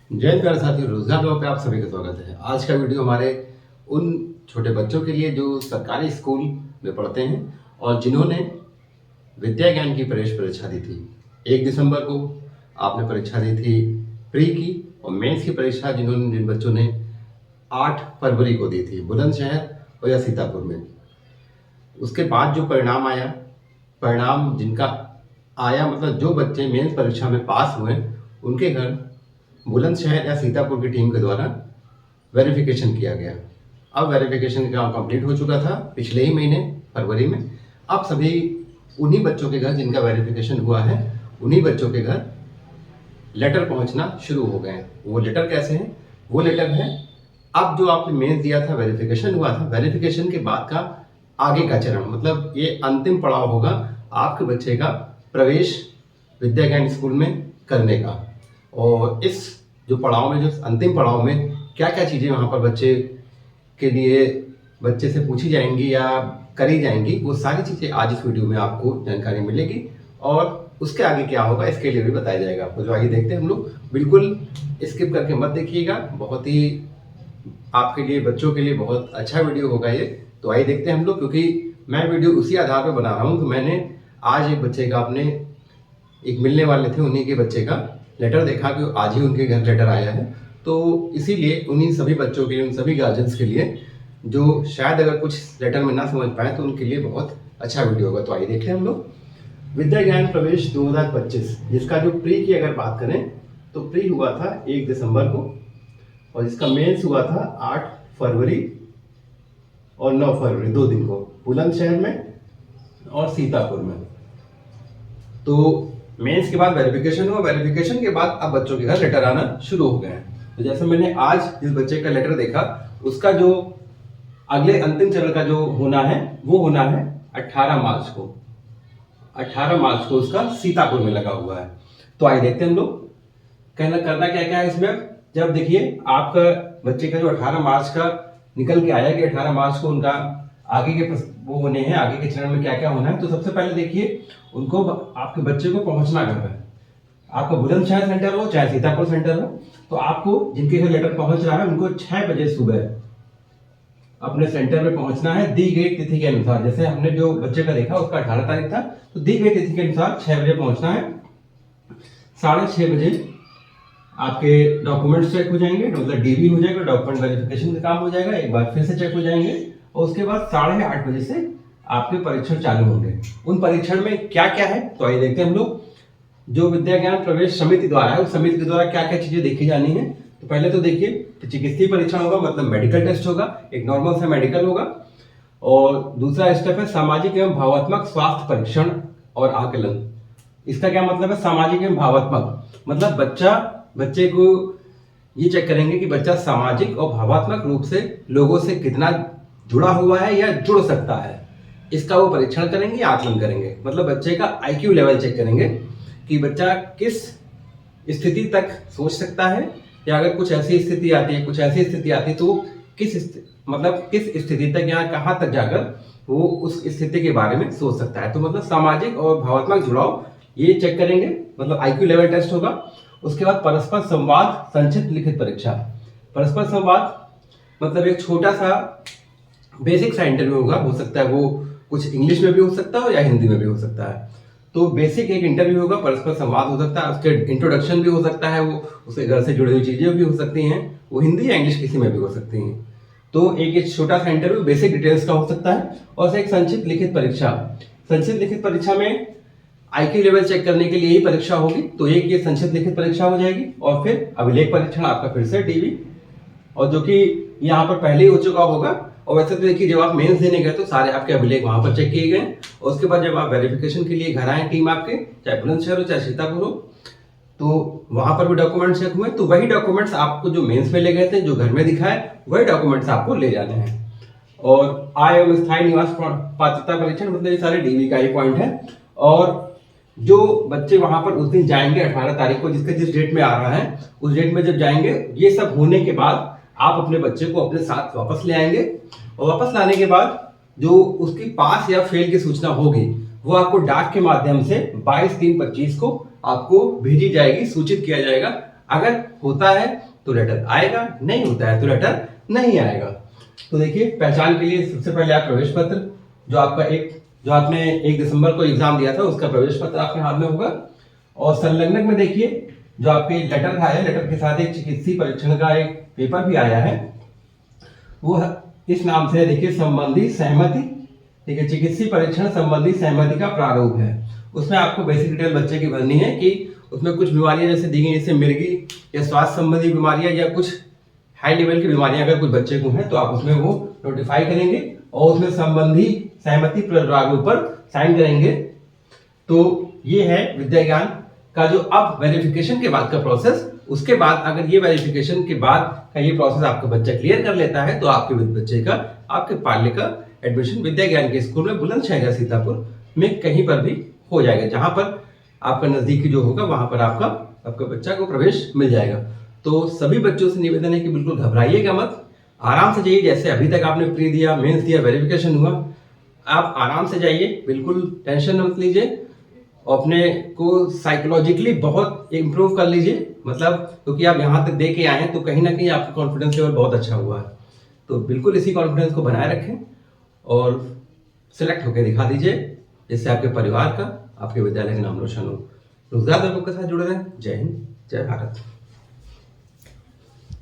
जय हिंद प्यारे साथियों, रोजगार ब्लॉग पे आप सभी का स्वागत है। आज का वीडियो हमारे उन छोटे बच्चों के लिए जो सरकारी स्कूल में पढ़ते हैं और जिन्होंने विद्या ज्ञान की प्रवेश परीक्षा दी थी। 1 दिसंबर को आपने परीक्षा दी थी प्री की, और मेंस की परीक्षा जिन बच्चों ने 8 फरवरी को दी थी बुलंदशहर और या सीतापुर में। उसके बाद जो परिणाम आया, परिणाम जिनका आया मतलब जो बच्चे मेंस परीक्षा में पास हुए उनके घर बुलंदशहर या सीतापुर की टीम के द्वारा वेरिफिकेशन किया गया। अब वेरिफिकेशन का काम कंप्लीट हो चुका था पिछले ही महीने फरवरी में। अब सभी उन्हीं बच्चों के घर जिनका वेरिफिकेशन हुआ है, उन्हीं बच्चों के घर लेटर पहुंचना शुरू हो गए। वो लेटर कैसे हैं? वो लेटर है अब जो आपने मेंस दिया था, वेरिफिकेशन हुआ था, वेरिफिकेशन के बाद का आगे का चरण, मतलब ये अंतिम पड़ाव होगा आपके बच्चे का प्रवेश विद्या ज्ञान स्कूल में करने का। और इस जो पड़ाव में, जो अंतिम पड़ाव में क्या क्या चीज़ें वहाँ पर बच्चे के लिए बच्चे से पूछी जाएंगी या करी जाएंगी, वो सारी चीज़ें आज इस वीडियो में आपको जानकारी मिलेगी। और उसके आगे क्या होगा इसके लिए भी बताया जाएगा आपको। जो आगे देखते हैं हम लोग, बिल्कुल स्किप करके मत देखिएगा, बहुत ही आपके लिए, बच्चों के लिए बहुत अच्छा वीडियो होगा ये। तो आइए देखते हैं हम लोग, क्योंकि मैं वीडियो उसी आधार पर बना रहा हूँ। तो मैंने आज एक बच्चे का, अपने एक मिलने वाले थे उन्हीं के बच्चे का लेटर देखा कि आज ही उनके घर लेटर आया है। तो इसीलिए उन्हीं सभी बच्चों के लिए, उन सभी गार्जियंस के लिए जो शायद अगर कुछ लेटर में ना समझ पाए तो उनके लिए बहुत अच्छा वीडियो होगा। तो आइए देखें हम लोग। विद्या ज्ञान प्रवेश 2025, जिसका जो प्री की अगर बात करें तो प्री हुआ था 1 दिसंबर को, और जिसका मेंस हुआ था 8 फरवरी और 9 फरवरी, 2 दिन को बुलंदशहर में और सीतापुर में। तो मेंस के बाद वेरिफिकेशन हुआ, वेरिफिकेशन के बाद अब बच्चों के घर लेटर आना शुरू हो गए हैं। तो जैसे मैंने आज जिस बच्चे का लेटर देखा, उसका जो अगले अंतिम चरण का जो होना है वो होना है 18 मार्च को। 18 मार्च को उसका सीतापुर में लगा हुआ है। तो आइए देखते हैं हम लोग करना क्या क्या है इसमें। जब देखिए आपका बच्चे का जो 18 मार्च का निकल के आया कि 18 मार्च को उनका आगे के वो होने हैं, आगे के चरण में क्या क्या होना है। तो सबसे पहले देखिए उनको, आपके बच्चे को पहुंचना कहाँ है। आपका बुलंदशहर सेंटर हो चाहे सीतापुर सेंटर हो, तो आपको जिनके घर लेटर पहुंच रहा है उनको 6 बजे सुबह अपने सेंटर में पहुंचना है, दी गई तिथि के अनुसार। जैसे हमने जो बच्चे का देखा उसका 18 तारीख था, तो दी गई तिथि के अनुसार 6 बजे पहुंचना है। 6:30 बजे आपके डॉक्यूमेंट्स चेक हो जाएंगे, मतलब डीबी हो जाएगा, डॉक्यूमेंट वेरिफिकेशन का काम हो जाएगा, एक बार फिर से चेक हो जाएंगे। और उसके बाद 8:30 बजे से आपके परीक्षण चालू होंगे। उन परीक्षण में क्या क्या है तो आइए देखते हैं हम लोग। जो विद्या ज्ञान प्रवेश समिति द्वारा है, उस समिति के द्वारा क्या क्या चीजें देखी जानी है। तो पहले तो देखिए चिकित्सीय परीक्षण होगा, मतलब मेडिकल टेस्ट होगा, एक नॉर्मल सा मेडिकल होगा। और दूसरा स्टेप है सामाजिक एवं भावात्मक स्वास्थ्य परीक्षण और आकलन। इसका क्या मतलब है? सामाजिक एवं भावात्मक मतलब बच्चे को ये चेक करेंगे कि बच्चा सामाजिक और भावात्मक रूप से लोगों से कितना जुड़ा हुआ है या जुड़ सकता है, इसका वो परीक्षण करेंगे, आकलन करेंगे। मतलब बच्चे का आईक्यू लेवल चेक करेंगे कि बच्चा किस स्थिति तक सोच सकता है, या अगर कुछ ऐसी स्थिति आती है, कुछ ऐसी स्थिति आती है तो किस स्थिति तक या कहाँ तक जाकर वो उस स्थिति के बारे में सोच सकता है। तो मतलब सामाजिक और भावात्मक जुड़ाव ये चेक करेंगे, मतलब आईक्यू लेवल टेस्ट होगा। उसके बाद परस्पर संवाद संक्षिप्त लिखित परीक्षा। परस्पर संवाद मतलब एक छोटा सा बेसिक सा इंटरव्यू होगा, हो सकता है वो कुछ इंग्लिश में भी हो सकता है या हिंदी में भी हो सकता है। तो बेसिक एक इंटरव्यू होगा, परस्पर संवाद हो सकता है, उसके इंट्रोडक्शन भी हो सकता है, वो उसके घर से जुड़ी हुई चीजें भी हो सकती हैं, वो हिंदी या इंग्लिश किसी में भी हो सकती हैं। तो एक छोटा सा इंटरव्यू बेसिक डिटेल्स का हो सकता है। और एक संक्षिप्त लिखित परीक्षा। संक्षिप्त लिखित परीक्षा में आईक्यू लेवल चेक करने के लिए ही परीक्षा होगी, तो एक ये संक्षिप्त लिखित परीक्षा हो जाएगी। और फिर अभिलेख परीक्षण आपका फिर से डीबी, और जो कि यहाँ पर पहले ही हो चुका होगा। और वैसे तो देखिए जब आप मेंस देने गए तो सारे आपके अभिलेख वहां पर चेक किए गए। और उसके बाद जब आप वेरिफिकेशन के लिए घर आए टीम आपके, चाहे बुलंदशहर हो चाहे सीतापुर हो, तो वहां पर भी डॉक्यूमेंट चेक हुए। तो वही डॉक्यूमेंट्स आपको जो मेंस में ले गए थे, जो घर में दिखाए, वही डॉक्यूमेंट्स आपको ले जाने हैं। और आय एवं स्थायी निवास पात्रता परीक्षण, मतलब ये सारे डीवी का ही पॉइंट है। और जो बच्चे वहां पर उस दिन जाएंगे 18 तारीख को, जिस डेट में आ रहा है, उस डेट में जब जाएंगे, ये सब होने के बाद आप अपने बच्चे को अपने साथ वापस ले आएंगे। और वापस लाने के बाद जो उसकी पास या फेल की सूचना होगी वो आपको डाक के माध्यम से 22/3/25 को आपको भेजी जाएगी, सूचित किया जाएगा अगर होता है तो लेटर आएगा, नहीं होता है तो लेटर नहीं आएगा। तो देखिए, पहचान के लिए सबसे पहले आप प्रवेश पत्र, जो आपने 1 दिसंबर को एग्जाम दिया था उसका प्रवेश पत्र आपके हाथ में होगा। और संलग्नक में देखिए, जो आपके लेटर आया, लेटर के साथ एक चिकित्सीय परीक्षण का एक पेपर भी आया है, वो इस नाम से देखिए, संबंधी सहमति। ठीक है, चिकित्सीय परीक्षण संबंधी सहमति का प्रारूप है। उसमें आपको बेसिक डिटेल बच्चे की भरनी है कि उसमें कुछ बीमारियां जैसे दी गई, जैसे मिर्गी या स्वास्थ्य संबंधी बीमारियां या कुछ हाई लेवल की बीमारियां अगर कुछ बच्चे को हैं तो आप उसमें वो नोटिफाई करेंगे और उसमें संबंधी सहमति प्रारूप पर साइन करेंगे। तो ये है विद्या ज्ञान का जो अब वेरिफिकेशन के बाद का प्रोसेस। उसके बाद अगर ये वेरिफिकेशन के बाद का ये प्रोसेस आपका बच्चा क्लियर कर लेता है तो आपके बच्चे का, आपके पाल्य का एडमिशन विद्या ज्ञान के स्कूल में बुलंदशहर सीतापुर में कहीं पर भी हो जाएगा। जहां पर आपका नजदीकी जो होगा वहां पर आपका बच्चा को प्रवेश मिल जाएगा। तो सभी बच्चों से निवेदन है कि बिल्कुल घबराइएगा मत, आराम से जाइए। जैसे अभी तक आपने प्री दिया, मेंस दिया, वेरिफिकेशन हुआ, आप आराम से जाइए, बिल्कुल टेंशन मत लीजिए। अपने को साइकोलॉजिकली बहुत इम्प्रूव कर लीजिए, मतलब क्योंकि आप यहाँ तक दे के आए हैं तो कहीं ना कहीं आपका कॉन्फिडेंस लेवल बहुत अच्छा हुआ है। तो बिल्कुल इसी कॉन्फिडेंस को बनाए रखें और सिलेक्ट होकर दिखा दीजिए, जिससे आपके परिवार का, आपके विद्यालय का नाम रोशन हो। रोजगार के साथ जुड़े रहें। जय हिंद, जय भारत।